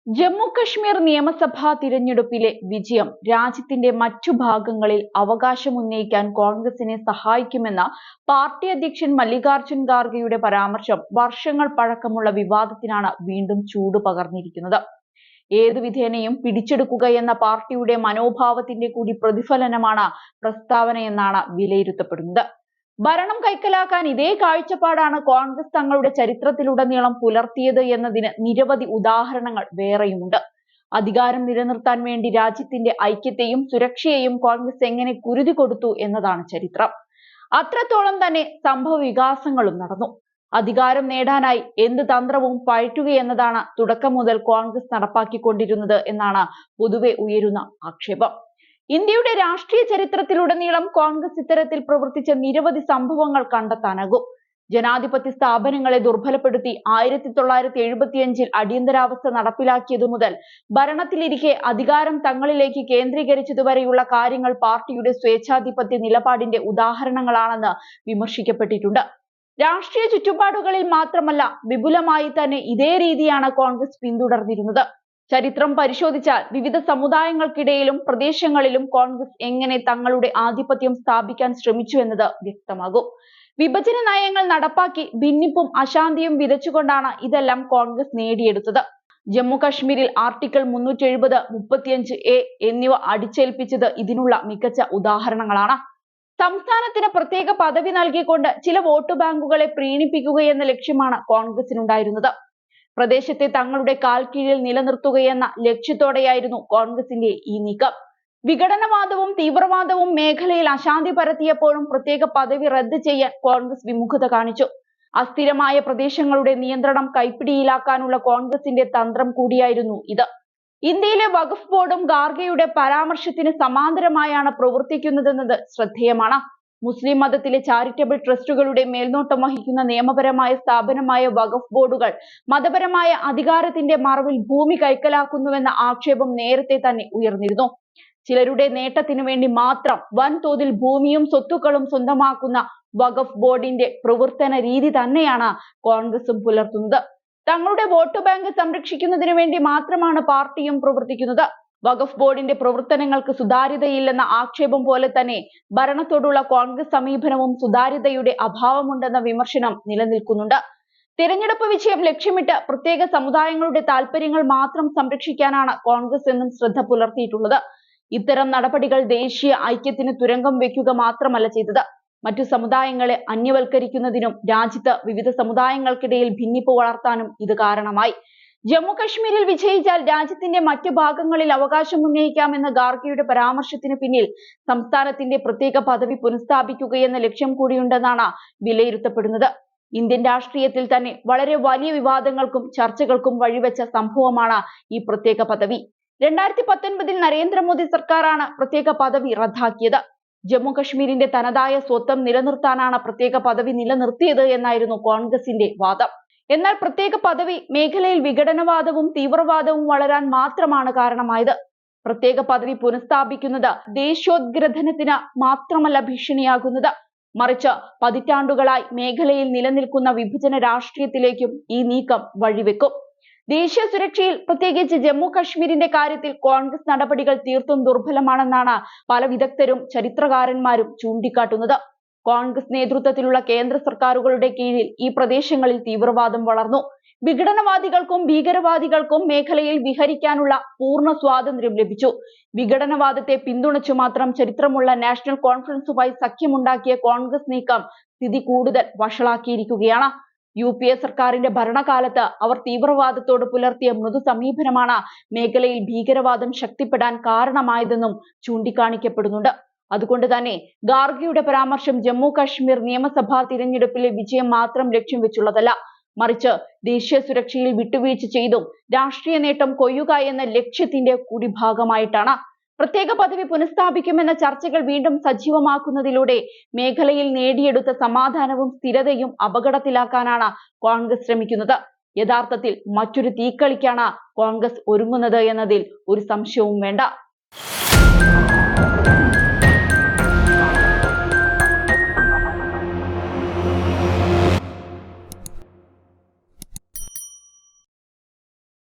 ജമ്മു കശ്മീർ നിയമസഭാ തിരഞ്ഞെടുപ്പിലെ വിജയം രാജ്യത്തിന്റെ മറ്റു ഭാഗങ്ങളിൽ അവകാശമുന്നയിക്കാൻ കോൺഗ്രസിനെ സഹായിക്കുമെന്ന പാർട്ടി അധ്യക്ഷൻ മല്ലികാർജ്ജുൻ ഖാർഗെയുടെ പരാമർശം വർഷങ്ങൾ പഴക്കമുള്ള വിവാദത്തിനാണ് വീണ്ടും ചൂട് പകർന്നിരിക്കുന്നത്. ഏതു വിധേനയും പിടിച്ചെടുക്കുകയെന്ന പാർട്ടിയുടെ മനോഭാവത്തിന്റെ കൂടി പ്രതിഫലനമാണ് പ്രസ്താവനയെന്നാണ് വിലയിരുത്തപ്പെടുന്നത്. ഭരണം കൈക്കലാക്കാൻ ഇതേ കാഴ്ചപ്പാടാണ് കോൺഗ്രസ് തങ്ങളുടെ ചരിത്രത്തിലുടനീളം പുലർത്തിയത് എന്നതിന് നിരവധി ഉദാഹരണങ്ങൾ വേറെയുമുണ്ട്. അധികാരം നിലനിർത്താൻ വേണ്ടി രാജ്യത്തിന്റെ ഐക്യത്തെയും സുരക്ഷയെയും കോൺഗ്രസ് എങ്ങനെ കുരുതി കൊടുത്തു എന്നതാണ് ചരിത്രം. അത്രത്തോളം തന്നെ സംഭവ വികാസങ്ങളും നടന്നു. അധികാരം നേടാനായി എന്ത് തന്ത്രവും പയറ്റുകയെന്നതാണ് തുടക്കം മുതൽ കോൺഗ്രസ് നടപ്പാക്കിക്കൊണ്ടിരുന്നത് എന്നാണ് പൊതുവെ ഉയരുന്ന ആക്ഷേപം. ഇന്ത്യയുടെ രാഷ്ട്രീയ ചരിത്രത്തിലുടനീളം കോൺഗ്രസ് ഇത്തരത്തിൽ പ്രവർത്തിച്ച നിരവധി സംഭവങ്ങൾ കണ്ടെത്താനാകും. ജനാധിപത്യ സ്ഥാപനങ്ങളെ ദുർബലപ്പെടുത്തി 1975 അടിയന്തരാവസ്ഥ നടപ്പിലാക്കിയതു മുതൽ ഭരണത്തിലിരിക്കെ അധികാരം തങ്ങളിലേക്ക് കേന്ദ്രീകരിച്ചതുവരെയുള്ള കാര്യങ്ങൾ പാർട്ടിയുടെ സ്വേച്ഛാധിപത്യ നിലപാടിന്റെ ഉദാഹരണങ്ങളാണെന്ന് വിമർശിക്കപ്പെട്ടിട്ടുണ്ട്. രാഷ്ട്രീയ ചുറ്റുപാടുകളിൽ മാത്രമല്ല, വിപുലമായി തന്നെ ഇതേ രീതിയാണ് കോൺഗ്രസ് പിന്തുടർന്നിരുന്നത്. ചരിത്രം പരിശോധിച്ചാൽ വിവിധ സമുദായങ്ങൾക്കിടയിലും പ്രദേശങ്ങളിലും കോൺഗ്രസ് എങ്ങനെ തങ്ങളുടെ ആധിപത്യം സ്ഥാപിക്കാൻ ശ്രമിച്ചു എന്നത് വ്യക്തമാകും. വിഭജന നയങ്ങൾ നടപ്പാക്കി ഭിന്നിപ്പും അശാന്തിയും വിതച്ചുകൊണ്ടാണ് ഇതെല്ലാം കോൺഗ്രസ് നേടിയെടുത്തത്. ജമ്മു കശ്മീരിൽ ആർട്ടിക്കിൾ 370, 35A എന്നിവ അടിച്ചേൽപ്പിച്ചത് ഇതിനുള്ള മികച്ച ഉദാഹരണങ്ങളാണ്. സംസ്ഥാനത്തിന് പ്രത്യേക പദവി നൽകിക്കൊണ്ട് ചില വോട്ട് ബാങ്കുകളെ പ്രീണിപ്പിക്കുകയെന്ന ലക്ഷ്യമാണ് കോൺഗ്രസിനുണ്ടായിരുന്നത്. പ്രദേശത്തെ തങ്ങളുടെ കാൽ കീഴിൽ നിലനിർത്തുകയെന്ന ലക്ഷ്യത്തോടെയായിരുന്നു കോൺഗ്രസിന്റെ ഈ നീക്കം. വിഘടനവാദവും തീവ്രവാദവും മേഖലയിൽ അശാന്തി പരത്തിയപ്പോഴും പ്രത്യേക പദവി റദ്ദ് ചെയ്യാൻ കോൺഗ്രസ് വിമുഖത കാണിച്ചു. അസ്ഥിരമായ പ്രദേശങ്ങളുടെ നിയന്ത്രണം കൈപ്പിടിയിലാക്കാനുള്ള കോൺഗ്രസിന്റെ തന്ത്രം കൂടിയായിരുന്നു ഇത്. ഇന്ത്യയിലെ വഖഫ് ബോർഡും ഖാർഗെയുടെ പരാമർശത്തിന് സമാന്തരമായാണ് പ്രവർത്തിക്കുന്നതെന്നത് ശ്രദ്ധേയമാണ്. മുസ്ലിം മതത്തിലെ ചാരിറ്റബിൾ ട്രസ്റ്റുകളുടെ മേൽനോട്ടം വഹിക്കുന്ന നിയമപരമായ സ്ഥാപനമായ വഖഫ് ബോർഡുകൾ മതപരമായ അധികാരത്തിന്റെ മറവിൽ ഭൂമി കൈക്കലാക്കുന്നുവെന്ന ആക്ഷേപം നേരത്തെ തന്നെ ഉയർന്നിരുന്നു. ചിലരുടെ നേട്ടത്തിനു വേണ്ടി മാത്രം വൻതോതിൽ ഭൂമിയും സ്വത്തുക്കളും സ്വന്തമാക്കുന്ന വഖഫ് ബോർഡിന്റെ പ്രവർത്തന രീതി തന്നെയാണ് കോൺഗ്രസും പുലർത്തുന്നത്. തങ്ങളുടെ വോട്ട് ബാങ്ക് സംരക്ഷിക്കുന്നതിനു വേണ്ടി മാത്രമാണ് പാർട്ടിയും പ്രവർത്തിക്കുന്നത്. വഖഫ് ബോർഡിന്റെ പ്രവർത്തനങ്ങൾക്ക് സുതാര്യതയില്ലെന്ന ആക്ഷേപം പോലെ തന്നെ ഭരണത്തോടുള്ള കോൺഗ്രസ് സമീപനവും സുതാര്യതയുടെ അഭാവമുണ്ടെന്ന വിമർശനം നിലനിൽക്കുന്നുണ്ട്. തിരഞ്ഞെടുപ്പ് വിജയം ലക്ഷ്യമിട്ട് പ്രത്യേക സമുദായങ്ങളുടെ താൽപര്യങ്ങൾ മാത്രം സംരക്ഷിക്കാനാണ് കോൺഗ്രസ് എന്നും ശ്രദ്ധ പുലർത്തിയിട്ടുള്ളത്. ഇത്തരം നടപടികൾ ദേശീയ ഐക്യത്തിന് തുരങ്കം വെക്കുക മാത്രമല്ല ചെയ്തത്, മറ്റു സമുദായങ്ങളെ അന്യവൽക്കരിക്കുന്നതിനും രാജ്യത്ത് വിവിധ സമുദായങ്ങൾക്കിടയിൽ ഭിന്നിപ്പ് വളർത്താനും ഇത് കാരണമായി. ജമ്മു കശ്മീരിൽ വിജയിച്ചാൽ രാജ്യത്തിന്റെ മറ്റു ഭാഗങ്ങളിൽ അവകാശം ഉന്നയിക്കാമെന്ന ഖാർഗെയുടെ പരാമർശത്തിന് പിന്നിൽ സംസ്ഥാനത്തിന്റെ പ്രത്യേക പദവി പുനഃസ്ഥാപിക്കുകയെന്ന ലക്ഷ്യം കൂടിയുണ്ടെന്നാണ് വിലയിരുത്തപ്പെടുന്നത്. ഇന്ത്യൻ രാഷ്ട്രീയത്തിൽ തന്നെ വളരെ വലിയ വിവാദങ്ങൾക്കും ചർച്ചകൾക്കും വഴിവെച്ച സംഭവമാണ് ഈ പ്രത്യേക പദവി. 2019 നരേന്ദ്രമോദി സർക്കാരാണ് പ്രത്യേക പദവി റദ്ദാക്കിയത്. ജമ്മു കശ്മീരിന്റെ തനതായ സ്വത്വം നിലനിർത്താനാണ് പ്രത്യേക പദവി നിലനിർത്തിയത് എന്നായിരുന്നു കോൺഗ്രസിന്റെ വാദം. എന്നാൽ പ്രത്യേക പദവി മേഖലയിൽ വിഘടനവാദവും തീവ്രവാദവും വളരാൻ മാത്രമാണ് കാരണമായത്. പ്രത്യേക പദവി പുനഃസ്ഥാപിക്കുന്നത് ദേശീയോദ്ഗ്രഥനത്തിന് മാത്രമല്ല ഭീഷണിയാകുന്നത്, മറിച്ച് പതിറ്റാണ്ടുകളായി മേഖലയിൽ നിലനിൽക്കുന്ന വിഭജന രാഷ്ട്രീയത്തിലേക്കും ഈ നീക്കം വഴിവെക്കും. ദേശീയ സുരക്ഷയിൽ പ്രത്യേകിച്ച് ജമ്മു കശ്മീരിന്റെ കാര്യത്തിൽ കോൺഗ്രസ് നടപടികൾ തീർത്തും ദുർബലമാണെന്നാണ് പല വിദഗ്ധരും ചരിത്രകാരന്മാരും ചൂണ്ടിക്കാട്ടുന്നത്. കോൺഗ്രസ് നേതൃത്വത്തിലുള്ള കേന്ദ്ര സർക്കാരുകളുടെ കീഴിൽ ഈ പ്രദേശങ്ങളിൽ തീവ്രവാദം വളർന്നു. വിഘടനവാദികൾക്കും ഭീകരവാദികൾക്കും മേഖലയിൽ വിഹരിക്കാനുള്ള പൂർണ്ണ സ്വാതന്ത്ര്യം ലഭിച്ചു. വിഘടനവാദത്തെ പിന്തുണച്ചു മാത്രം ചരിത്രമുള്ള നാഷണൽ കോൺഫറൻസുമായി സഖ്യമുണ്ടാക്കിയ കോൺഗ്രസ് നീക്കം സ്ഥിതി കൂടുതൽ വഷളാക്കിയിരിക്കുകയാണ്. UPA സർക്കാരിന്റെ ഭരണകാലത്ത് അവർ തീവ്രവാദത്തോട് പുലർത്തിയ മൃദു സമീപനമാണ് മേഖലയിൽ ഭീകരവാദം ശക്തിപ്പെടാൻ കാരണമായതെന്നും ചൂണ്ടിക്കാണിക്കപ്പെടുന്നുണ്ട്. അതുകൊണ്ട് തന്നെ ഖാർഗെയുടെ പരാമർശം ജമ്മു കശ്മീർ നിയമസഭാ തിരഞ്ഞെടുപ്പിലെ വിജയം മാത്രം ലക്ഷ്യം വെച്ചുള്ളതല്ല, മറിച്ച് ദേശീയ സുരക്ഷയിൽ വിട്ടുവീഴ്ച ചെയ്തും രാഷ്ട്രീയ നേട്ടം കൊയ്യുക എന്ന ലക്ഷ്യത്തിന്റെ കൂടി ഭാഗമായിട്ടാണ്. പ്രത്യേക പദവി പുനഃസ്ഥാപിക്കുമെന്ന ചർച്ചകൾ വീണ്ടും സജീവമാക്കുന്നതിലൂടെ മേഖലയിൽ നേടിയെടുത്ത സമാധാനവും സ്ഥിരതയും അപകടത്തിലാക്കാനാണ് കോൺഗ്രസ് ശ്രമിക്കുന്നത്. യഥാർത്ഥത്തിൽ മറ്റൊരു തീക്കളിക്കാണ് കോൺഗ്രസ് ഒരുങ്ങുന്നത് എന്നതിൽ ഒരു സംശയവും വേണ്ട.